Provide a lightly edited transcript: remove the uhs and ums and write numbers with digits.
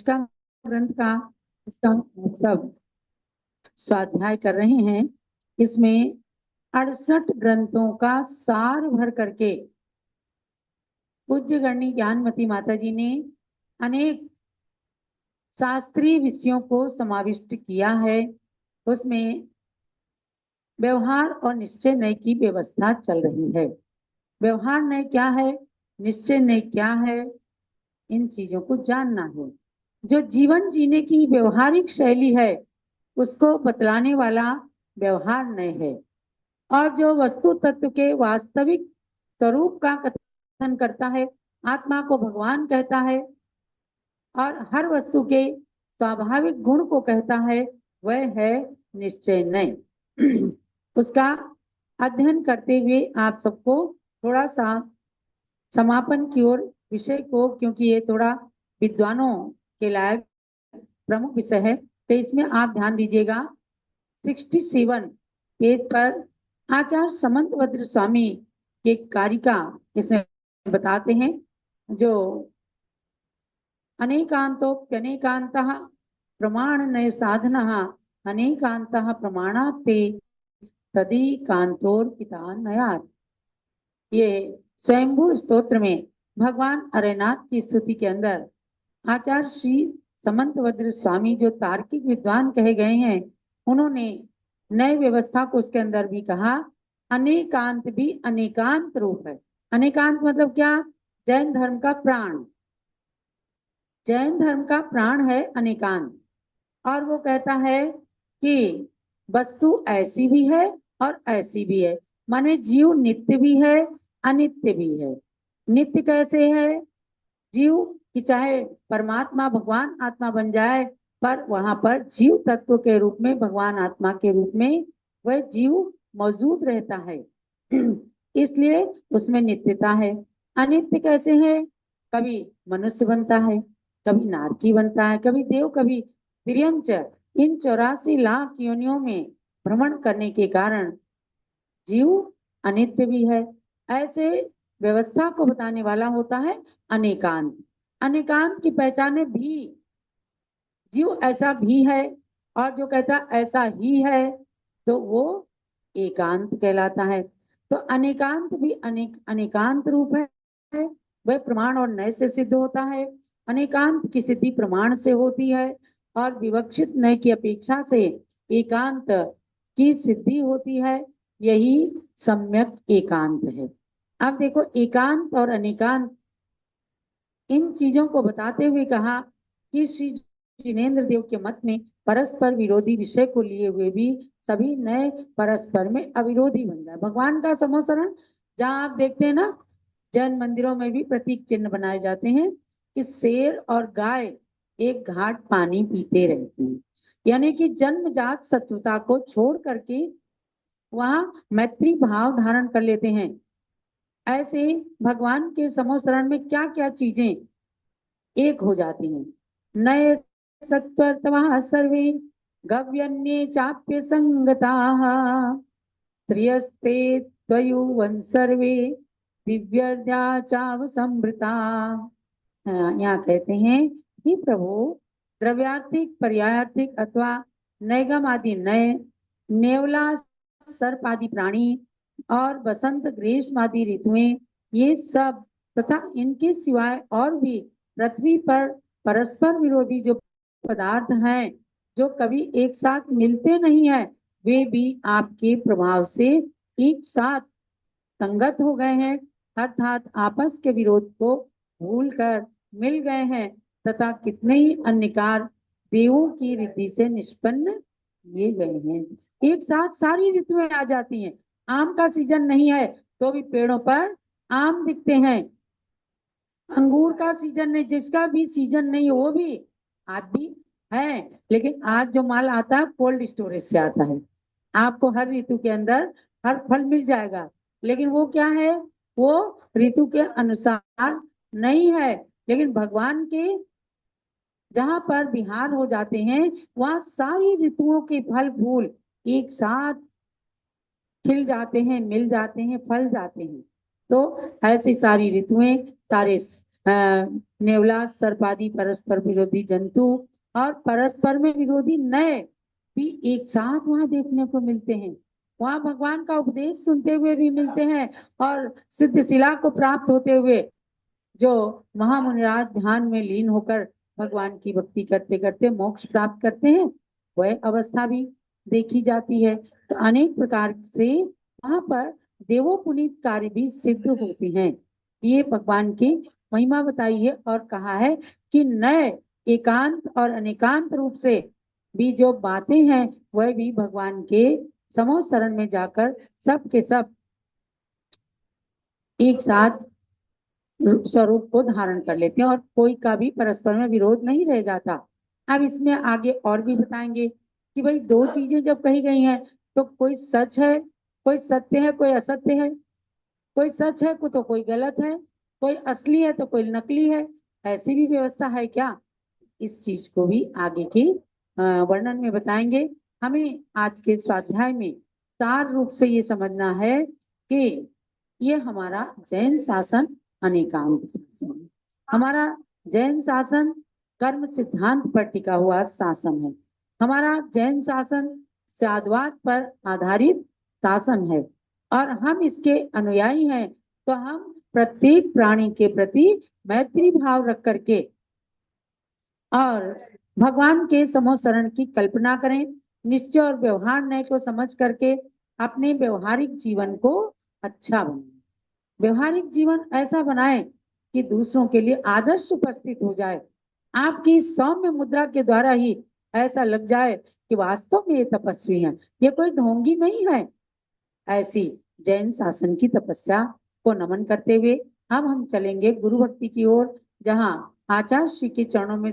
निष्का ग्रंथ का इसका सब स्वाध्याय कर रहे हैं। इसमें 68 ग्रंथों का सार भर करके पूज्य गणनी ज्ञानमती माता जी ने अनेक शास्त्रीय विषयों को समाविष्ट किया है। उसमें व्यवहार और निश्चय न्याय की व्यवस्था चल रही है। व्यवहार न्याय क्या है, निश्चय न्याय क्या है, इन चीजों को जानना है। जो जीवन जीने की व्यवहारिक शैली है उसको बतलाने वाला व्यवहार न्याय है, और जो वस्तु तत्व के वास्तविक स्वरूप का कथन करता है, आत्मा को भगवान कहता है और हर वस्तु के स्वाभाविक गुण को कहता है, वह है निश्चय न्याय। उसका अध्ययन करते हुए आप सबको थोड़ा सा समापन की ओर विषय को, क्योंकि ये थोड़ा विद्वानों के लायक प्रमुख विषय है, तो इसमें आप ध्यान दीजिएगा। 67 पेज पर आचार्य समंतभद्र स्वामी के कारिका इसमें बताते हैं, जो अनेकांतोप्यनेकांतः प्रमाण नय साधनः अनेकांतः प्रमाणाते तदीकांतोर्पिता नयात्। ये स्वयंभू स्तोत्र में भगवान अरेनाथ की स्तुति के अंदर आचार्य श्री समंतभद्र स्वामी जो तार्किक विद्वान कहे गए हैं, उन्होंने नए व्यवस्था को उसके अंदर भी कहा। अनेकांत भी अनेकांत रूप है। अनेकांत मतलब क्या? जैन धर्म का प्राण। जैन धर्म का प्राण है अनेकांत। और वो कहता है कि वस्तु ऐसी भी है और ऐसी भी है, माने जीव नित्य भी है अनित्य भी है। नित्य कैसे है? जीव कि चाहे परमात्मा भगवान आत्मा बन जाए, पर वहां पर जीव तत्व के रूप में, भगवान आत्मा के रूप में वह जीव मौजूद रहता है, इसलिए उसमें नित्यता है। अनित्य कैसे है? कभी मनुष्य बनता है, कभी नारकी बनता है, कभी देव, कभी तिर्यंच। इन 84 लाख योनियों में भ्रमण करने के कारण जीव अनित्य भी है। ऐसे व्यवस्था को बताने वाला होता है अनेकांत। अनेकांत की पहचाने भी, जीव ऐसा भी है, और जो कहता ऐसा ही है तो वो एकांत कहलाता है। तो अनेकांत भी अनेकांत रूप है, वह प्रमाण और नय से सिद्ध होता है। अनेकांत की सिद्धि प्रमाण से होती है और विवक्षित नय की अपेक्षा से एकांत की सिद्धि होती है। यही सम्यक एकांत है। अब देखो, एकांत और अनेकांत इन चीजों को बताते हुए कहा कि श्री जिनेन्द्र देव के मत में परस्पर विरोधी विषय को लिए हुए भी सभी नए परस्पर में अविरोधी बन जाए। भगवान का समोसरण जहां आप देखते हैं ना, जैन मंदिरों में भी प्रतीक चिन्ह बनाए जाते हैं कि शेर और गाय एक घाट पानी पीते रहती है, यानी कि जन्मजात शत्रुता को छोड़ करके वहां मैत्री भाव धारण कर लेते हैं। ऐसे भगवान के समोसरण में क्या क्या चीजें एक हो जाती हैं। नए सत्वर्तवा सर्वे गव्यन्ये चाप्य संगताः त्रियस्ते त्वयुवन सर्वे दिव्यर्द्या चाव संभृता। यहाँ कहते हैं कि प्रभु, द्रव्यार्थिक, पर्यायार्थिक अथवा नैगम आदि नए, नेवला, सर्प आदि प्राणी और बसंत ग्रीष्म आदि ऋतुएं, ये सब तथा इनके सिवाय और भी पृथ्वी पर परस्पर विरोधी जो पदार्थ हैं, जो कभी एक साथ मिलते नहीं है, वे भी आपके प्रभाव से एक साथ संगत हो गए हैं, अर्थात आपस के विरोध को भूलकर मिल गए हैं, तथा कितने ही अन्य कार्य देवों की रीति से निष्पन्न किए गए हैं। एक साथ सारी ऋतुएं आ जाती हैं। आम का सीजन नहीं है तो भी पेड़ों पर आम दिखते हैं। अंगूर का सीजन नहीं, जिसका भी सीजन नहीं वो भी आज भी है, लेकिन आज जो माल आता है कोल्ड स्टोरेज से आता है। आपको हर ऋतु के अंदर हर फल मिल जाएगा, लेकिन वो क्या है? वो ऋतु के अनुसार नहीं है। लेकिन भगवान के जहां पर विहार हो जाते हैं, वहां सारी ऋतुओं के फल फूल एक साथ खिल जाते हैं, मिल जाते हैं, फल जाते हैं। तो ऐसी सारी ऋतुएं, सारे नेवला, सर्पादि परस्पर विरोधी जंतु और परस्पर में विरोधी नए भी एक साथ वहां देखने को मिलते हैं। वहां भगवान का उपदेश सुनते हुए भी मिलते हैं और सिद्ध शिला को प्राप्त होते हुए जो महामुनिराज ध्यान में लीन होकर भगवान की भक्ति करते करते मोक्ष प्राप्त करते हैं, वह अवस्था भी देखी जाती है। तो अनेक प्रकार से वहां पर देवोपुनीत कार्य भी सिद्ध होते हैं। ये भगवान की महिमा बताई है और कहा है कि नए एकांत और अनेकांत रूप से भी जो बातें हैं वह भी भगवान के समो शरण में जाकर सब के सब एक साथ स्वरूप को धारण कर लेते हैं और कोई का भी परस्पर में विरोध नहीं रह जाता। अब इसमें आगे और भी बताएंगे कि भाई दो चीजें जब कही गई हैं तो कोई सच है, कोई सत्य है, कोई असत्य है, कोई सच है तो कोई गलत है, कोई असली है तो कोई नकली है, ऐसी भी व्यवस्था है क्या? इस चीज को भी आगे के वर्णन में बताएंगे। हमें आज के स्वाध्याय में सार रूप से ये समझना है कि ये हमारा जैन शासन अनेकांत शासन है। हमारा जैन शासन कर्म सिद्धांत पर टिका हुआ शासन है। हमारा जैन शासन साधवाद पर आधारित शासन है और हम इसके अनुयायी हैं। तो हम प्रत्येक प्राणी के प्रति मैत्री भाव रख करके और भगवान के समोशरण की कल्पना करें, निश्चय और व्यवहार न्याय को समझ करके अपने व्यवहारिक जीवन को अच्छा बनाए। व्यवहारिक जीवन ऐसा बनाए कि दूसरों के लिए आदर्श उपस्थित हो जाए। आपकी सौम्य मुद्रा के द्वारा ही ऐसा लग जाए कि वास्तव में ये तपस्वी हैं, ये कोई ढोंगी नहीं है। ऐसी जैन शासन की तपस्या को नमन करते हुए अब हम चलेंगे गुरु भक्ति की ओर, जहाँ आचार्य श्री के चरणों में